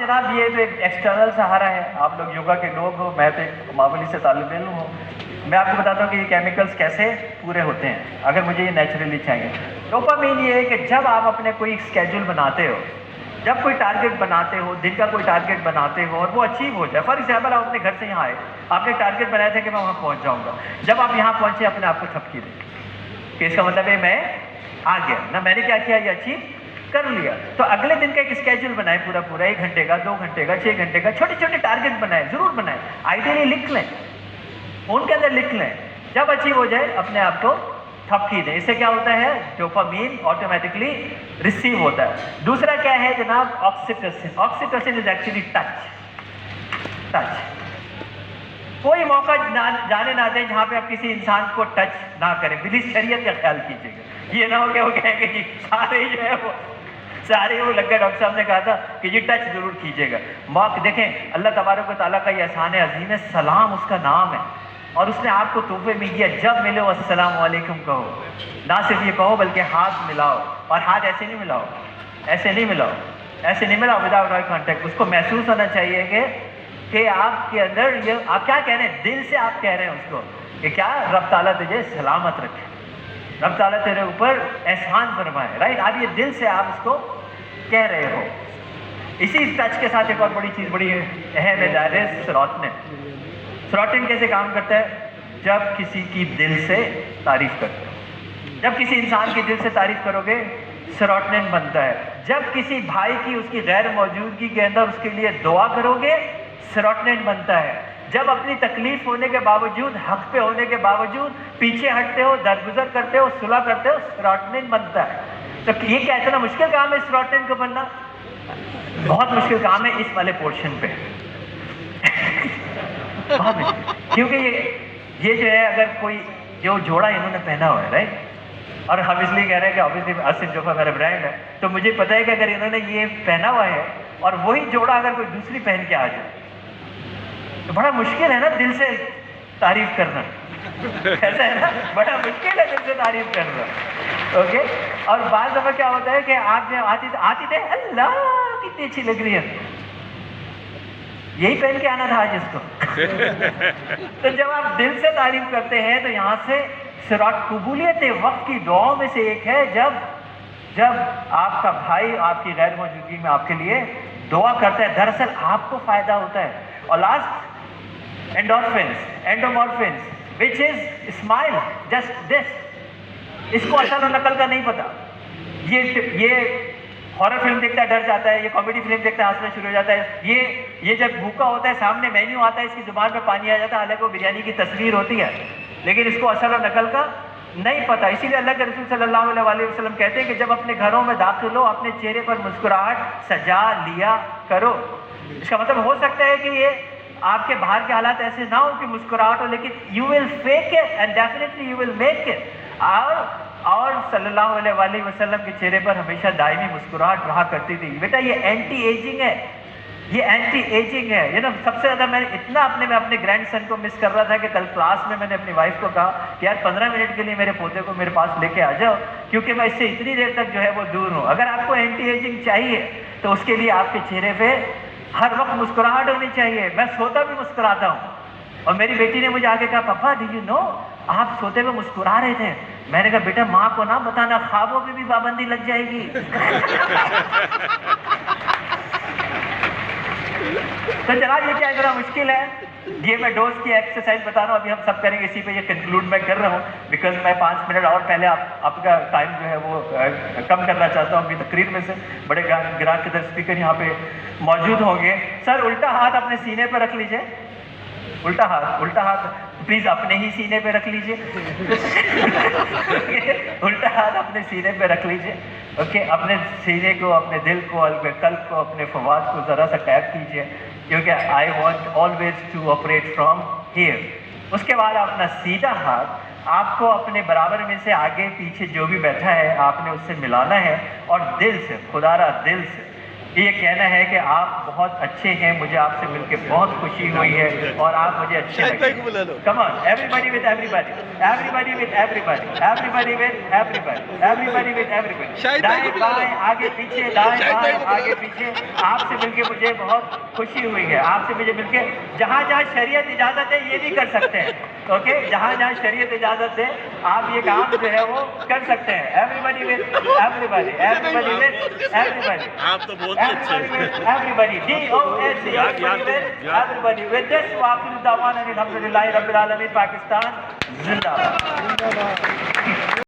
जनाब ये तो एक एक्सटर्नल सहारा है, आप लोग योगा के लोग हो, मैं तो एक मामूली से तालिब इल्म हूँ। मैं आपको बताता हूँ कि ये केमिकल्स कैसे पूरे होते हैं अगर मुझे ये नेचुरली चाहिए। डोपामीन ये है कि जब आप अपने कोई स्केड्यूल बनाते हो, जब कोई टारगेट बनाते हो, दिन का कोई टारगेट बनाते हो और वो अचीव हो जाए, फॉर एग्जाम्पल आप अपने घर से यहाँ आए, आपने टारगेट बनाया था कि मैं वहाँ पहुँच जाऊँगा, जब आप यहाँ पहुँचे अपने आप को थपकी दे कि इसका मतलब है मैं आ गया ना, मैंने क्या किया, ये अचीव कर लिया। तो अगले दिन का एक स्केड्यूल बनाए, पूरा पूरा 1 घंटे का, 2 घंटे का, 6 घंटे का, छोटे छोटे टारगेट बनाए, जरूर बनाए, आइडियली लिख लें, उनके अंदर लिख लें, जब अचीव हो जाए अपने आप को थपकी दें। इससे क्या होता है, डोपामीन ऑटोमेटिकली रिसीव होता है। दूसरा क्या है जनाब, oxytocin. Oxytocin is actually touch. कोई मौका जाने ना दें जहाँ पे आप किसी इंसान को टच ना करें, प्लीज शरीयत का ख्याल कीजिएगा। ये ना हो कि वो कहेंगे जी सारे जो है वो लग गया, डॉक्टर साहब ने कहा था कि ये टच जरूर कीजिएगा। मौका देखें, अल्लाह तबारक व तआला का ये एहसान है अजीम है, सलाम उसका नाम है और उसने आपको तोहफे में दिया, जब मिले वो अस्सलाम वालेकुम कहो, ना सिर्फ ये कहो बल्कि हाथ मिलाओ, और हाथ ऐसे नहीं मिलाओ, ऐसे नहीं मिलाओ विदाउट आई कॉन्टेक्ट। उसको महसूस होना चाहिए कि आपके अंदर ये आप क्या कह रहे हैं, दिल से आप कह रहे हैं उसको कि क्या रब ताला तुझे सलामत रखे, रब ताला तेरे ऊपर एहसान फरमाए, राइट। आप ये दिल से आप उसको कह रहे हो। इसी टच के साथ एक और बड़ी चीज़ बड़ी अहम है, दैट इज सेरोटोनिन। सेरोटोनिन कैसे काम करता है, जब किसी की दिल से तारीफ करते हो, जब किसी इंसान की दिल से तारीफ करोगे सेरोटोनिन बनता है। जब किसी भाई की उसकी गैर मौजूदगी के अंदर उसके लिए दुआ करोगे सेरोटोनिन बनता है। जब अपनी तकलीफ होने के बावजूद, हक पे होने के बावजूद पीछे हटते हो, दरगुजर करते हो, सुलह करते हो, सेरोटोनिन बनता है। तो ये क्या इतना मुश्किल काम है सेरोटोनिन को बनना? बहुत मुश्किल काम है इस वाले पोर्शन पे बहुत मुश्किल, क्योंकि ये जो है, अगर कोई जो जोड़ा इन्होंने पहना हुआ है, राइट, और हम इसलिए कह रहे हैं कि ऑब्वियसली आसिफ जोफा मेरा ब्रांड है, तो मुझे पता है कि अगर इन्होंने ये पहना हुआ है और वही जोड़ा अगर कोई दूसरी पहन के आ जाए तो बड़ा मुश्किल है ना दिल से तारीफ करना ऐसा है ना, बड़ा मुश्किल है दिल से तारीफ करना, ओके। और बार दफा क्या होता है कि आप जो आती थे अल्लाह कितनी अच्छी लग रही है, यही पहन के आना था आज इसको तो जब आप दिल से तारीफ करते हैं तो यहाँ से कबूलियत वक्त की दुआओं में से एक है जब आपका भाई आपकी गैर मौजूदगी में आपके लिए दुआ करता है, दरअसल आपको फायदा होता है। और last endomorphins which is smile, just this, इसको असल और नकल का नहीं पता। ये हॉरर फिल्म देखता है डर जाता है, ये कॉमेडी फिल्म देखता है हंसना शुरू हो जाता है, ये जब भूखा होता है सामने मेन्यू आता है इसकी जुबान पे पानी आ जाता है, हालांकि वो बिरयानी की तस्वीर होती है, लेकिन इसको असल और नकल का नहीं पता। इसीलिए अल्लाह के रसूल सल्लल्लाहु अलैहि वसल्लम कहते हैं कि जब अपने घरों में दाखिल हो अपने चेहरे पर मुस्कुराहट सजा लिया करो। इसका मतलब हो सकता है कि ये आपके बाहर के हालात ऐसे ना हो कि मुस्कुराहट हो, लेकिन you will fake it and definitely you will make it. और सल्लल्लाहु अलैहि वसल्लम के चेहरे पर हमेशा दायमी मुस्कुराहट रहा करती थी। बेटा ये एंटी एजिंग है, ये एंटी एजिंग है। ये ना सबसे ज़्यादा मैं अपने ग्रैंड सन को मिस कर रहा था कि कल क्लास में मैंने अपनी वाइफ को कहा कि यार 15 मिनट के लिए मेरे पोते को मेरे पास लेके आ जाओ, क्योंकि मैं इससे इतनी देर तक जो है वो दूर हूँ। अगर आपको एंटी एजिंग चाहिए तो उसके लिए आपके चेहरे पे हर वक्त मुस्कुराहट होनी चाहिए। मैं सोता भी मुस्कुराता हूँ, और मेरी बेटी ने मुझे आके कहा पापा डिड यू नो आप सोते में मुस्कुरा रहे थे। मैंने कहा बेटा माँ को ना बताना, ख्वाबों पे भी पाबंदी लग जाएगी तो जनाब ये क्या इतना मुश्किल है, ये मैं डोज की एक्सरसाइज बता रहा हूँ, अभी हम सब करेंगे। इसी पे ये कंक्लूड मैं कर रहा हूँ बिकॉज मैं 5 मिनट और पहले आपका टाइम जो है वो कम करना चाहता हूँ। अभी तकरीर में से बड़े ग्राहक के स्पीकर यहाँ पे मौजूद होंगे। सर उल्टा हाथ अपने सीने पर रख लीजिए, उल्टा हाथ प्लीज अपने ही सीने पे रख लीजिए उल्टा हाथ अपने सीने पे रख लीजिए, ओके। अपने सीने को, अपने दिल को, अपने कल्ब को, अपने फवाद को ज़रा सा टैप कीजिए, क्योंकि I want always to operate from here. उसके बाद अपना सीधा हाथ आपको अपने बराबर में से आगे पीछे जो भी बैठा है आपने उससे मिलाना है, और दिल से, खुदारा दिल से یہ کہنا ہے کہ آپ بہت اچھے ہیں, مجھے آپ سے مل کے بہت خوشی ہوئی ہے اور آپ مجھے اچھے لگے. Come on, everybody with everybody, everybody with everybody, everybody with everybody, everybody with everybody. دائیں بائیں آگے پیچھے, دائیں بائیں آگے پیچھے. آپ سے مل کے مجھے بہت خوشی ہوئی ہے. آپ سے مجھے مل کے جہاں جہاں شریعت اجازت ہے یہ بھی کر سکتے ہیں. اوکے, جہاں جہاں شریعت اجازت ہے آپ یہ کام جو ہے وہ کر سکتے ہیں. Everybody with everybody, everybody with everybody. آپ تو بہت ہی اچھے ہیں. Everybody, D-O-S-C, everybody with this, وآخر دعوانا الحمدللہ رب العالمین. پاکستان زندہ باد.